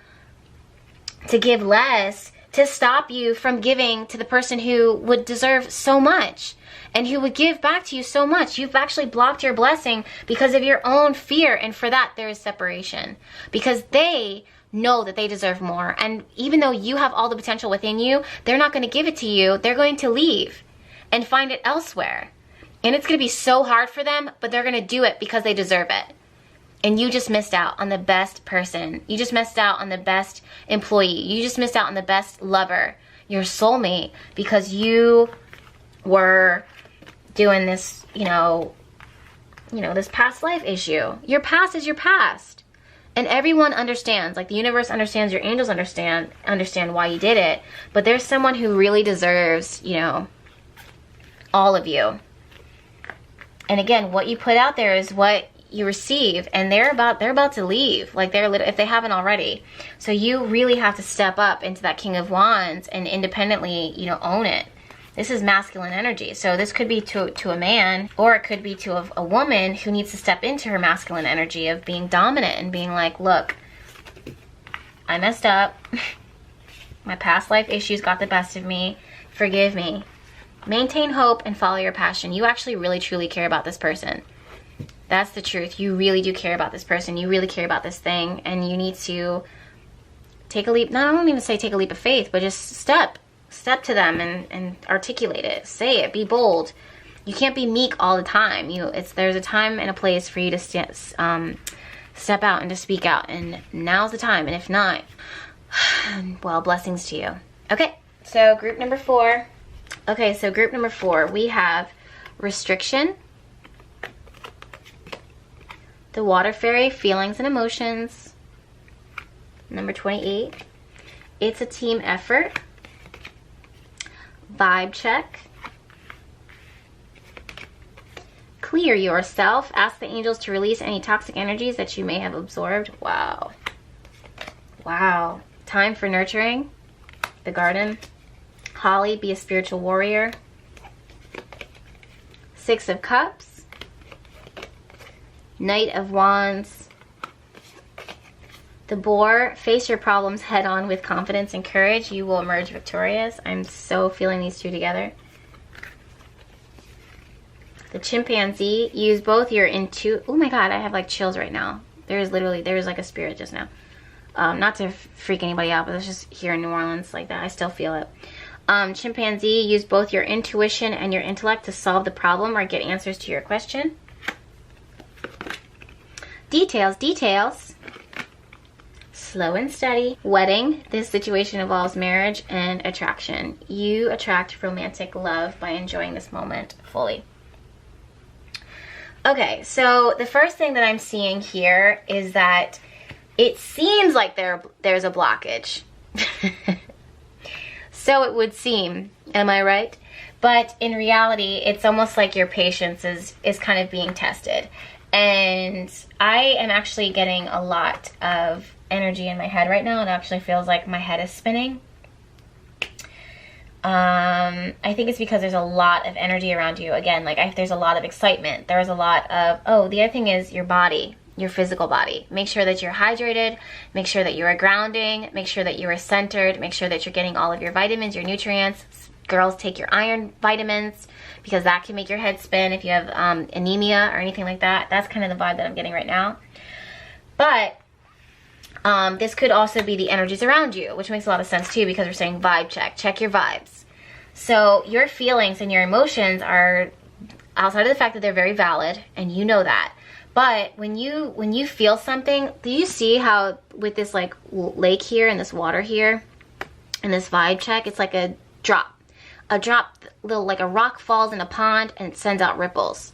to give less to stop you from giving to the person who would deserve so much and who would give back to you so much. You've actually blocked your blessing because of your own fear, and for that there is separation, because they know that they deserve more. And even though you have all the potential within you, they're not going to give it to you. They're going to leave. and find it elsewhere. And it's going to be so hard for them, but they're going to do it because they deserve it. And you just missed out on the best person. You just missed out on the best employee. You just missed out on the best lover, your soulmate, because you were doing this, this past life issue. Your past is your past. And everyone understands, like the universe understands, your angels understand why you did it. But there's someone who really deserves, all of you. And again, what you put out there is what you receive, and they're about to leave, like if they haven't already. So you really have to step up into that King of Wands and independently, own it. This is masculine energy. So this could be to a man, or it could be to a woman who needs to step into her masculine energy of being dominant and being like, look, I messed up. My past life issues got the best of me. Forgive me. Maintain hope and follow your passion. You actually really truly care about this person. That's the truth. You really do care about this person. You really care about this thing. And you need to take a leap. No, I don't even say take a leap of faith, but just step to them and articulate it. Say it. Be bold. You can't be meek all the time. There's a time and a place for you to step out and to speak out. And now's the time. And if not, well, blessings to you. Okay, so group number 4. Okay, so group number 4, we have restriction, the water fairy, feelings and emotions. Number 28, it's a team effort, vibe check, clear yourself, ask the angels to release any toxic energies that you may have absorbed. Wow. Wow. Time for nurturing, the garden. Holly, be a spiritual warrior. 6 of Cups. Knight of Wands. The Boar, face your problems head on with confidence and courage. You will emerge victorious. I'm so feeling these two together. The Chimpanzee, use both your oh my god, I have like chills right now. There's like a spirit just now. Not to freak anybody out, but it's just here in New Orleans like that. I still feel it. Chimpanzee, use both your intuition and your intellect to solve the problem or get answers to your question. Details. Slow and steady. Wedding, this situation involves marriage and attraction. You attract romantic love by enjoying this moment fully. Okay, so the first thing that I'm seeing here is that it seems like there's a blockage. So it would seem, am I right? But in reality, it's almost like your patience is kind of being tested. And I am actually getting a lot of energy in my head right now. It actually feels like my head is spinning. I think it's because there's a lot of energy around you. Again, like there's a lot of excitement. There's a lot of, the other thing is your body. Your physical body. Make sure that you're hydrated, make sure that you are grounding, make sure that you are centered, make sure that you're getting all of your vitamins, your nutrients. Girls, take your iron vitamins because that can make your head spin if you have anemia or anything like that. That's kind of the vibe that I'm getting right now. But this could also be the energies around you, which makes a lot of sense too because we're saying vibe check. Check your vibes. So your feelings and your emotions are, outside of the fact that they're very valid, and you know that. But when you feel something, do you see how with this like lake here and this water here and this vibe check, it's like a drop, little like a rock falls in a pond and it sends out ripples.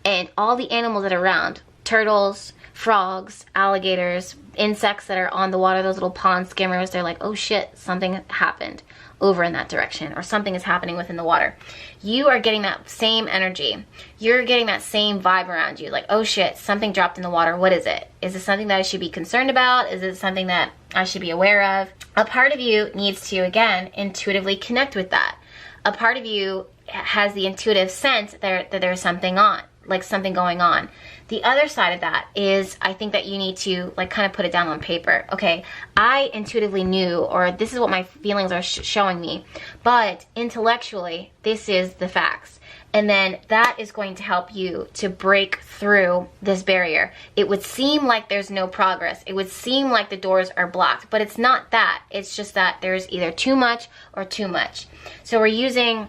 And all the animals that are around, turtles, frogs, alligators, insects that are on the water, those little pond skimmers, they're like, oh shit, something happened over in that direction, or something is happening within the water. You are getting that same energy. You're getting that same vibe around you. Like, oh shit, something dropped in the water. What is it? Is it something that I should be concerned about? Is it something that I should be aware of? A part of you needs to, again, intuitively connect with that. A part of you has the intuitive sense that there's something on, like something going on. The other side of that is, I think that you need to like kind of put it down on paper. Okay, I intuitively knew, or this is what my feelings are showing me, but intellectually, this is the facts. And then that is going to help you to break through this barrier. It would seem like there's no progress. It would seem like the doors are blocked, but it's not that. It's just that there's either too much or too much. So we're using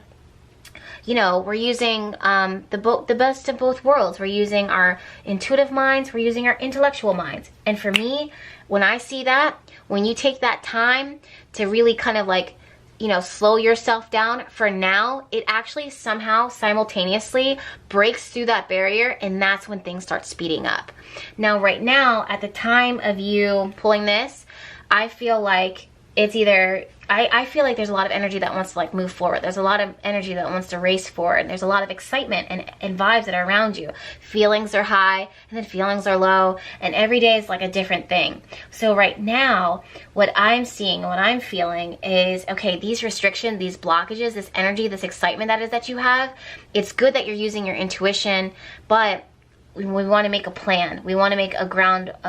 you know, we're using the best of both worlds. We're using our intuitive minds, we're using our intellectual minds. And for me, when I see that, when you take that time to really kind of like, you know, slow yourself down for now, it actually somehow simultaneously breaks through that barrier, and that's when things start speeding up. Now, right now, at the time of you pulling this, I feel like it's either, I feel like there's a lot of energy that wants to like move forward. There's a lot of energy that wants to race forward. There's a lot of excitement and vibes that are around you. Feelings are high and then feelings are low, and every day is like a different thing. So right now, what I'm seeing, what I'm feeling is, okay, these restrictions, these blockages, this energy, this excitement that you have, it's good that you're using your intuition, but we want to make a plan. We want to make a groundwork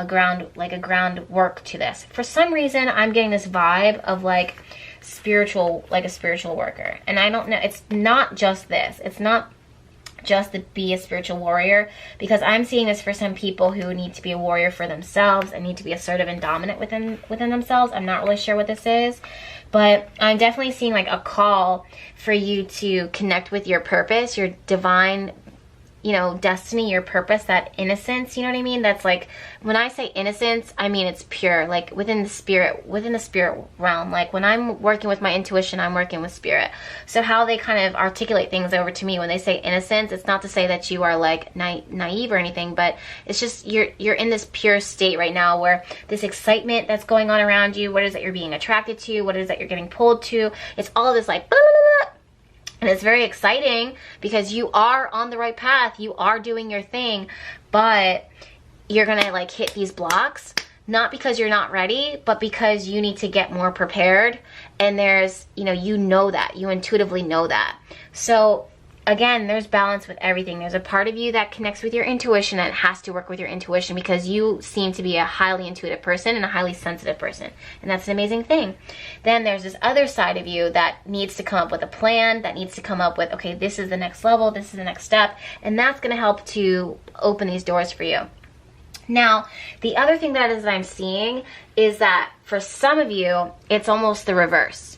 to this. For some reason, I'm getting this vibe of like spiritual, like a spiritual worker. And I don't know, it's not just this. It's not just to be a spiritual warrior, because I'm seeing this for some people who need to be a warrior for themselves and need to be assertive and dominant within themselves. I'm not really sure what this is, but I'm definitely seeing like a call for you to connect with your purpose, your divine, you know, destiny, your purpose, that innocence, you know what I mean? That's like, when I say innocence, I mean it's pure, like within the spirit realm. Like when I'm working with my intuition, I'm working with spirit. So how they kind of articulate things over to me when they say innocence, it's not to say that you are like naive or anything, but it's just you're in this pure state right now where this excitement that's going on around you, what is it you're being attracted to, what is it you're getting pulled to, it's all of this like blah, blah, blah. And it's very exciting because you are on the right path. You are doing your thing, but you're going to like hit these blocks, not because you're not ready, but because you need to get more prepared. And there's, you know that, you intuitively know that. So again, there's balance with everything. There's a part of you that connects with your intuition and has to work with your intuition because you seem to be a highly intuitive person and a highly sensitive person. And that's an amazing thing. Then there's this other side of you that needs to come up with a plan, that needs to come up with, okay, this is the next level, this is the next step. And that's going to help to open these doors for you. Now, the other thing that I'm seeing is that for some of you, it's almost the reverse.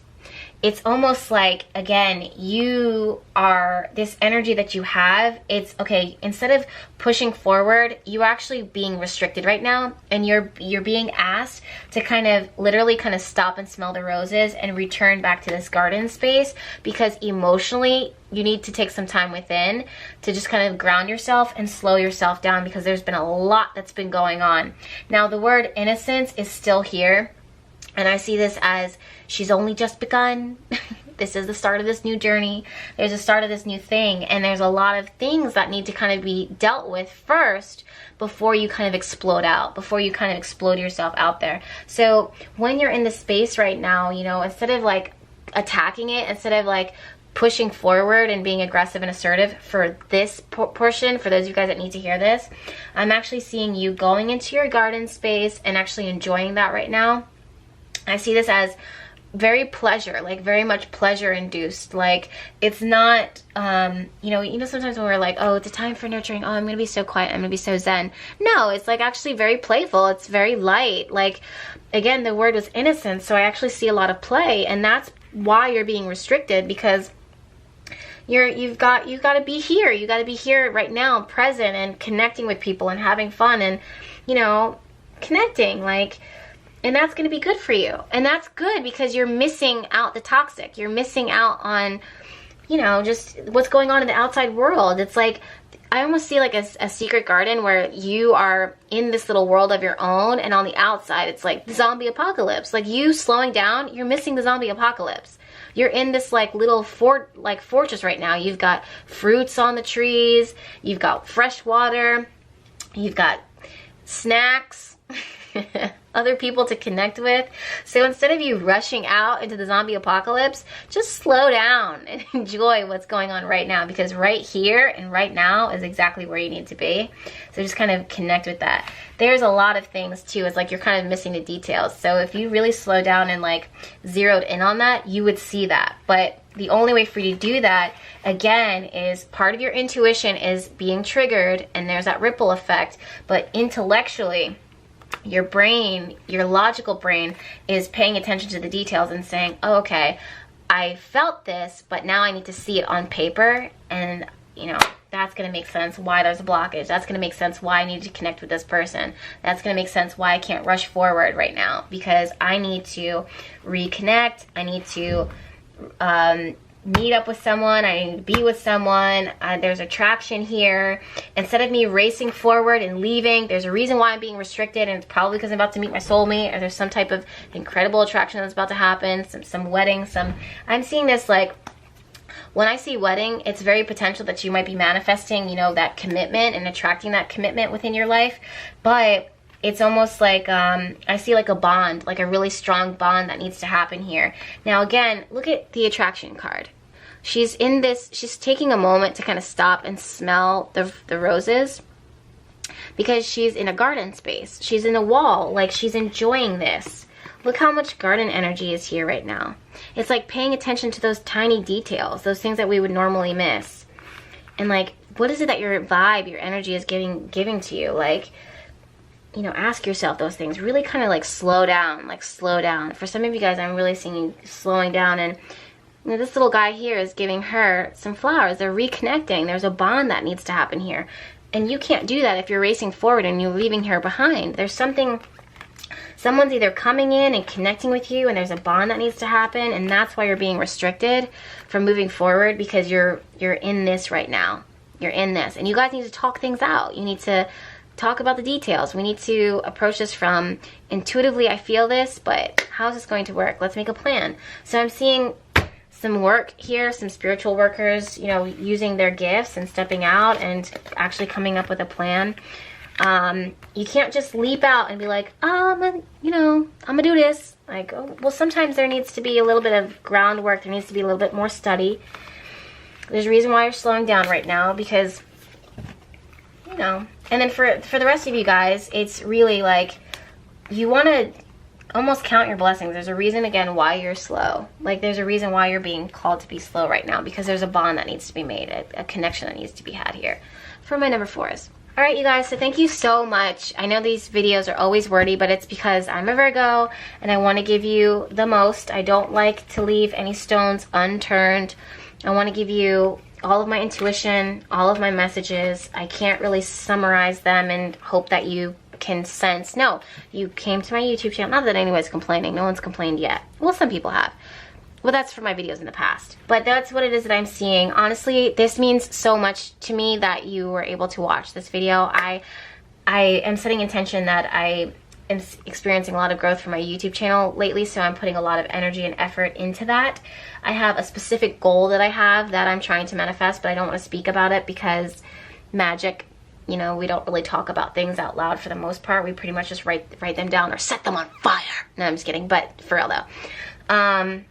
It's almost like, again, you are, this energy that you have, it's, okay, instead of pushing forward, you're actually being restricted right now, and you're being asked to kind of, literally kind of stop and smell the roses and return back to this garden space, because emotionally, you need to take some time within to just kind of ground yourself and slow yourself down, because there's been a lot that's been going on. Now, the word innocence is still here. And I see this as, she's only just begun. This is the start of this new journey. There's a start of this new thing. And there's a lot of things that need to kind of be dealt with first before you kind of explode out, before you kind of explode yourself out there. So when you're in this space right now, you know, instead of like attacking it, instead of like pushing forward and being aggressive and assertive for this portion, for those of you guys that need to hear this, I'm actually seeing you going into your garden space and actually enjoying that right now. I see this as very pleasure, like very much pleasure induced. Like it's not, you know, sometimes when we're like, oh, it's a time for nurturing. Oh, I'm going to be so quiet. I'm going to be so zen. No, it's like actually very playful. It's very light. Like, again, the word was innocence. So I actually see a lot of play, and that's why you're being restricted, because you've got to be here. You got to be here right now, present, and connecting with people and having fun and, you know, connecting, like. And that's going to be good for you. And that's good because you're missing out the toxic. You're missing out on, you know, just what's going on in the outside world. It's like, I almost see like a secret garden where you are in this little world of your own, and on the outside, it's like the zombie apocalypse. Like you slowing down, you're missing the zombie apocalypse. You're in this like little fortress right now. You've got fruits on the trees. You've got fresh water. You've got snacks. Other people to connect with. So instead of you rushing out into the zombie apocalypse, just slow down and enjoy what's going on right now, because right here and right now is exactly where you need to be. So just kind of connect with that. There's a lot of things too. It's like you're kind of missing the details. So if you really slow down and like zeroed in on that, you would see that. But the only way for you to do that, again, is part of your intuition is being triggered, and there's that ripple effect. But intellectually, your brain, your logical brain, is paying attention to the details and saying, oh, okay, I felt this, but now I need to see it on paper, and you know, that's going to make sense why there's a blockage. That's going to make sense why I need to connect with this person. That's going to make sense why I can't rush forward right now, because I need to reconnect. I need to meet up with someone. I need to be with someone. There's attraction here. Instead of me racing forward and leaving, there's a reason why I'm being restricted, and it's probably because I'm about to meet my soulmate, or there's some type of incredible attraction that's about to happen, some wedding, I'm seeing this like, when I see wedding, it's very potential that you might be manifesting, you know, that commitment and attracting that commitment within your life. But it's almost like, I see like a bond, like a really strong bond that needs to happen here. Now again, look at the attraction card. She's in this, she's taking a moment to kind of stop and smell the roses, because she's in a garden space. She's in a wall, like she's enjoying this. Look how much garden energy is here right now. It's like paying attention to those tiny details, those things that we would normally miss. And like, what is it that your vibe, your energy is giving to you? Like, you know, ask yourself those things. Really kind of like slow down, like slow down. For some of you guys, I'm really seeing you slowing down. And you know, this little guy here is giving her some flowers. They're reconnecting. There's a bond that needs to happen here. And you can't do that if you're racing forward and you're leaving her behind. There's something, someone's either coming in and connecting with you, and there's a bond that needs to happen, and that's why you're being restricted from moving forward, because you're in this right now. You're in this. And you guys need to talk things out. You need to talk about the details. We need to approach this from intuitively, I feel this, but how is this going to work? Let's make a plan. So I'm seeing some work here, some spiritual workers, you know, using their gifts and stepping out and actually coming up with a plan. You can't just leap out and be like, you know, I'm gonna do this. Like, oh, well, sometimes there needs to be a little bit of groundwork. There needs to be a little bit more study. There's a reason why you're slowing down right now, because, you know, and then for the rest of you guys, it's really like, you want to almost count your blessings. There's a reason, again, why you're slow. Like, there's a reason why you're being called to be slow right now, because there's a bond that needs to be made, a connection that needs to be had here. For my number 4s. All right, you guys, so thank you so much. I know these videos are always wordy, but it's because I'm a Virgo and I want to give you the most. I don't like to leave any stones unturned. I want to give you all of my intuition, all of my messages. I can't really summarize them and hope that you can sense. No, you came to my YouTube channel. Not that anyone's complaining. No one's complained yet. Well, some people have. Well, that's for my videos in the past. But that's what it is that I'm seeing. Honestly, this means so much to me that you were able to watch this video. I am setting intention that I am experiencing a lot of growth from my YouTube channel lately, so I'm putting a lot of energy and effort into that. I have a specific goal that I have that I'm trying to manifest, but I don't want to speak about it because magic, you know, we don't really talk about things out loud for the most part. We pretty much just write them down or set them on fire. No, I'm just kidding, but for real though.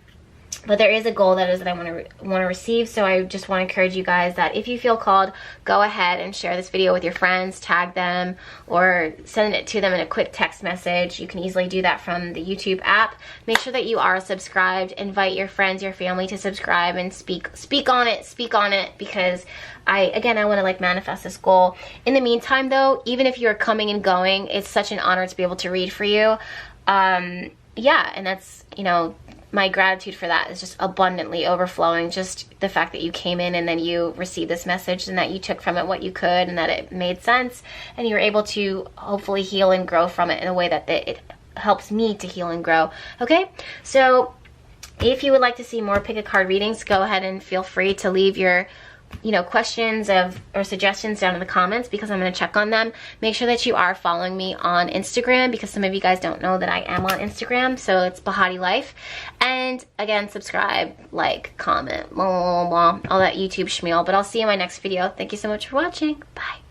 But there is a goal that I want to receive, so I just want to encourage you guys that if you feel called, go ahead and share this video with your friends, tag them, or send it to them in a quick text message. You can easily do that from the YouTube app. Make sure that you are subscribed. Invite your friends, your family to subscribe and speak on it, because I want to like manifest this goal. In the meantime though, even if you're coming and going, it's such an honor to be able to read for you. Yeah, and that's, you know, my gratitude for that is just abundantly overflowing. Just the fact that you came in and then you received this message and that you took from it what you could and that it made sense and you were able to hopefully heal and grow from it in a way that it helps me to heal and grow. Okay, so if you would like to see more pick a card readings, go ahead and feel free to leave your questions or suggestions down in the comments, because I'm going to check on them. Make sure that you are following me on Instagram, because some of you guys don't know that I am on Instagram, so it's behatilife. And again, subscribe, like, comment, blah, blah, blah, all that YouTube schmeal. But I'll see you in my next video. Thank you so much for watching. Bye.